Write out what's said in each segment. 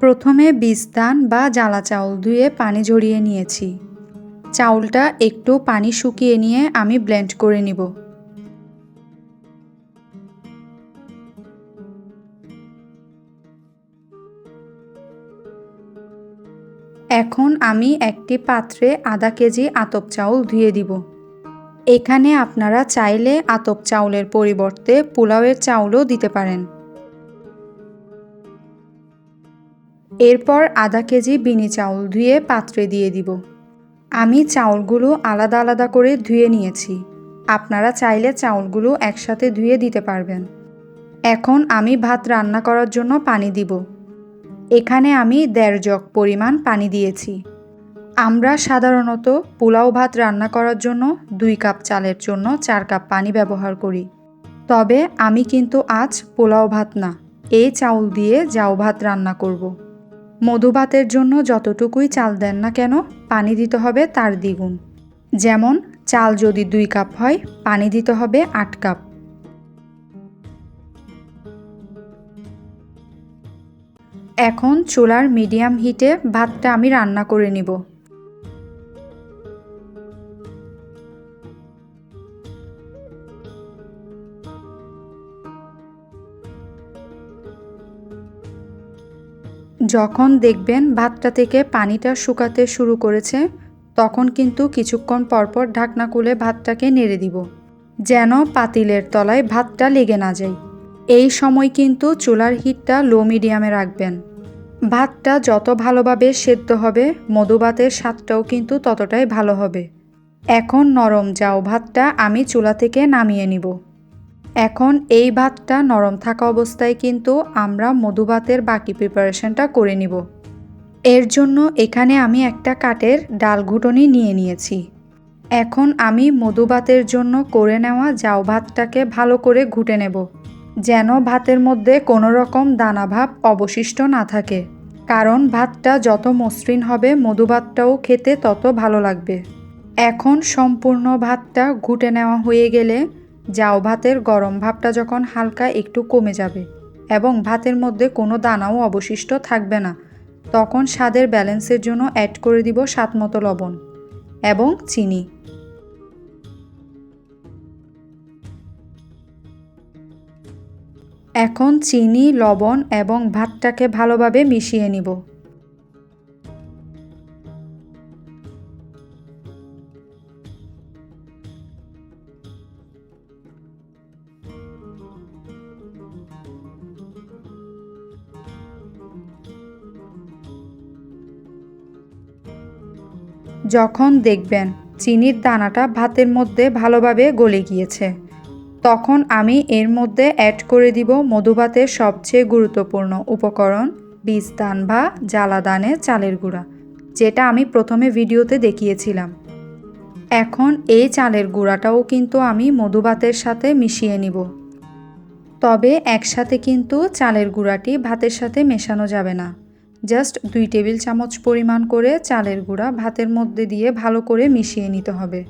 প্রথমে বীজদান বা জ্বালা চাউল ধুয়ে পানি ঝরিয়ে নিয়েছি। চাউলটা একটু পানি শুকিয়ে নিয়ে আমি ব্লেন্ড করে নিব। এখন আমি একটি পাত্রে আধা কেজি আতপ চাউল ধুয়ে দিব। এখানে আপনারা চাইলে আতপ চাউলের পরিবর্তে পোলাওয়ের চাউলও দিতে পারেন। এরপর আধা কেজি বিনি চাউল ধুয়ে পাত্রে দিয়ে দিব। আমি চাউলগুলো আলাদা আলাদা করে ধুয়ে নিয়েছি। আপনারা চাইলে চাউলগুলো একসাথে ধুয়ে দিতে পারবেন। এখন আমি ভাত রান্না করার জন্য পানি দিব। এখানে আমি 1.5 জগ পরিমাণ পানি দিয়েছি। আমরা সাধারণত পোলাও ভাত রান্না করার জন্য 2 কাপ চালের জন্য 4 কাপ পানি ব্যবহার করি। তবে আমি কিন্তু আজ পোলাও ভাত না, এই চাউল দিয়ে জাউ ভাত রান্না করব। মধু ভাতের জন্য যতটুকুই চাল দেন না কেন পানি দিতে হবে তার দ্বিগুণ। যেমন চাল যদি 2 কাপ হয়, পানি দিতে হবে 8 কাপ। এখন চুলার মিডিয়াম হিটে ভাতটা আমি রান্না করে নিব। যখন দেখবেন ভাতটা থেকে পানিটা শুকাতে শুরু করেছে, তখন কিন্তু কিছুক্ষণ পরপর ঢাকনা খুলে ভাতটাকে নেড়ে দিব, যেন পাতিলের তলায় ভাতটা লেগে না যায়। এই সময় কিন্তু চুলার হিটটা লো মিডিয়ামে রাখবেন। ভাতটা যত ভালোভাবে সেদ্ধ হবে, মধু ভাতের স্বাদটাও কিন্তু ততটাই ভালো হবে। এখন নরম জাউ ভাতটা আমি চুলা থেকে নামিয়ে নিব। এখন এই ভাতটা নরম থাকা অবস্থায় কিন্তু আমরা মধু ভাতের বাকি প্রিপারেশনটা করে নিব। এর জন্য এখানে আমি একটা কাঠের ডাল ঘুটনি নিয়ে নিয়েছি। এখন আমি মধু ভাতের জন্য করে নেওয়া জাউ ভাতটাকে ভালো করে ঘুটে নেব, যেন ভাতের মধ্যে কোনো রকম দানাভাব অবশিষ্ট না থাকে। কারণ ভাতটা যত মসৃণ হবে, মধু ভাতটাও খেতে তত ভালো লাগবে। এখন সম্পূর্ণ ভাতটা ঘুটে নেওয়া হয়ে গেলে জাউ ভাতের গরম ভাবটা যখন হালকা একটু কমে যাবে এবং ভাতের মধ্যে কোনো দানাও অবশিষ্ট থাকবে না, তখন স্বাদের ব্যালেন্সের জন্য অ্যাড করে দিব স্বাদমতো লবণ এবং চিনি। এখন চিনি, লবণ এবং ভাতটাকে ভালোভাবে মিশিয়ে নিব। যখন দেখবেন চিনির দানাটা ভাতের মধ্যে ভালোভাবে গলে গিয়েছে, তখন আমি এর মধ্যে অ্যাড করে দিব মধু ভাতের সবচেয়ে গুরুত্বপূর্ণ উপকরণ, বীজদান বা জ্বালাদানে চালের গুঁড়া, যেটা আমি প্রথমে ভিডিওতে দেখিয়েছিলাম। এখন এই চালের গুঁড়াটাও কিন্তু আমি মধু ভাতের সাথে মিশিয়ে নিব। তবে একসাথে কিন্তু চালের গুঁড়াটি ভাতের সাথে মেশানো যাবে না। জাস্ট 2 টেবিল চামচ পরিমাণ করে চালের গুঁড়া ভাতের মধ্যে দিয়ে ভালো করে মিশিয়ে নিতে হবে।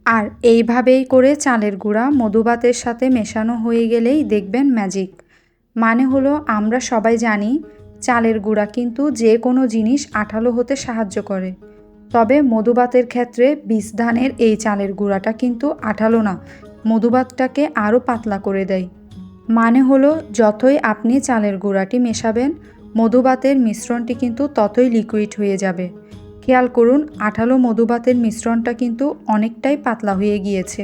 আর এইভাবেই করে চালের গুঁড়া মধু ভাতের সাথে মেশানো হয়ে গেলেই দেখবেন ম্যাজিক। মানে হলো, আমরা সবাই জানি চালের গুঁড়া কিন্তু যে কোনো জিনিস আঠালো হতে সাহায্য করে। তবে মধু ভাতের ক্ষেত্রে বীজধানের এই চালের গুঁড়াটা কিন্তু আঠালো না, মধু ভাতটাকে আরও পাতলা করে দেয়। মানে হলো, যতই আপনি চালের গুঁড়াটি মেশাবেন, মধু ভাতের মিশ্রণটি কিন্তু ততই লিকুইড হয়ে যাবে। খেয়াল করুন, আঠালো মধু ভাতের মিশ্রণটা কিন্তু অনেকটাই পাতলা হয়ে গিয়েছে।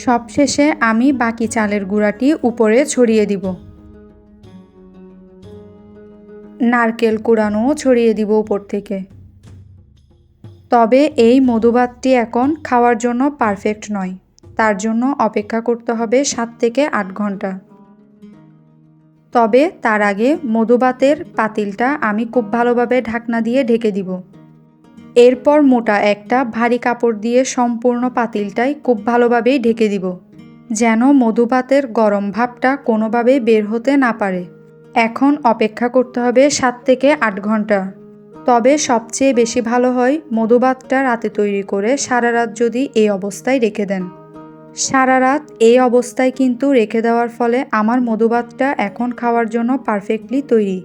সবশেষে আমি বাকি চালের গুঁড়াটি উপরে ছড়িয়ে দিব। নারকেল কুড়ানোও ছড়িয়ে দিব উপর থেকে। তবে এই মধুভাতটি এখন খাওয়ার জন্য পারফেক্ট নয়। তার জন্য অপেক্ষা করতে হবে 7 থেকে 8 ঘন্টা। তবে তার আগে মধুভাতের পাতিলটা আমি খুব ভালোভাবে ঢাকনা দিয়ে ঢেকে দিব। এরপর মোটা একটা ভারী কাপড় দিয়ে সম্পূর্ণ পাতিলটাই খুব ভালোভাবেই ঢেকে দিব, যেন মধুভাতের গরম ভাবটা কোনোভাবেই বের হতে না পারে। এখন অপেক্ষা করতে হবে 7 থেকে 8 ঘন্টা। তবে সবচেয়ে বেশি ভালো হয় মধুভাতটা রাতে তৈরি করে সারা রাত যদি এই অবস্থায় রেখে দেন। সারা রাত এই অবস্থায় কিন্তু রেখে দেওয়ার ফলে আমার মধুভাতটা এখন খাওয়ার জন্য পারফেক্টলি তৈরি।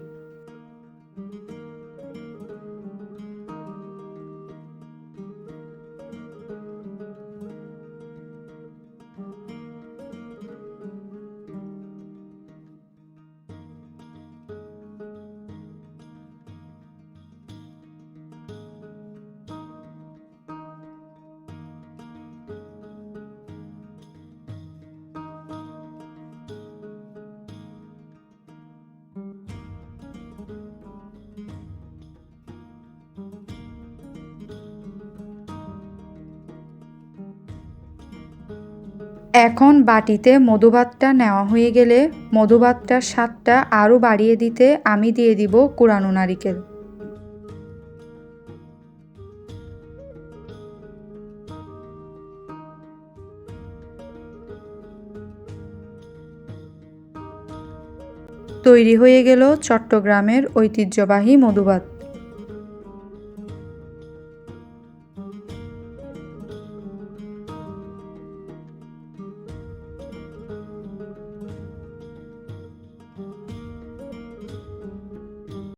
এখন বাটিতে মধুভাতটা নেওয়া হয়ে গেলে মধুভাতটার স্বাদটা আরও বাড়িয়ে দিতে আমি দিয়ে দিব কুড়ানো নারিকেল। তৈরি হয়ে গেল চট্টগ্রামের ঐতিহ্যবাহী মধুভাত।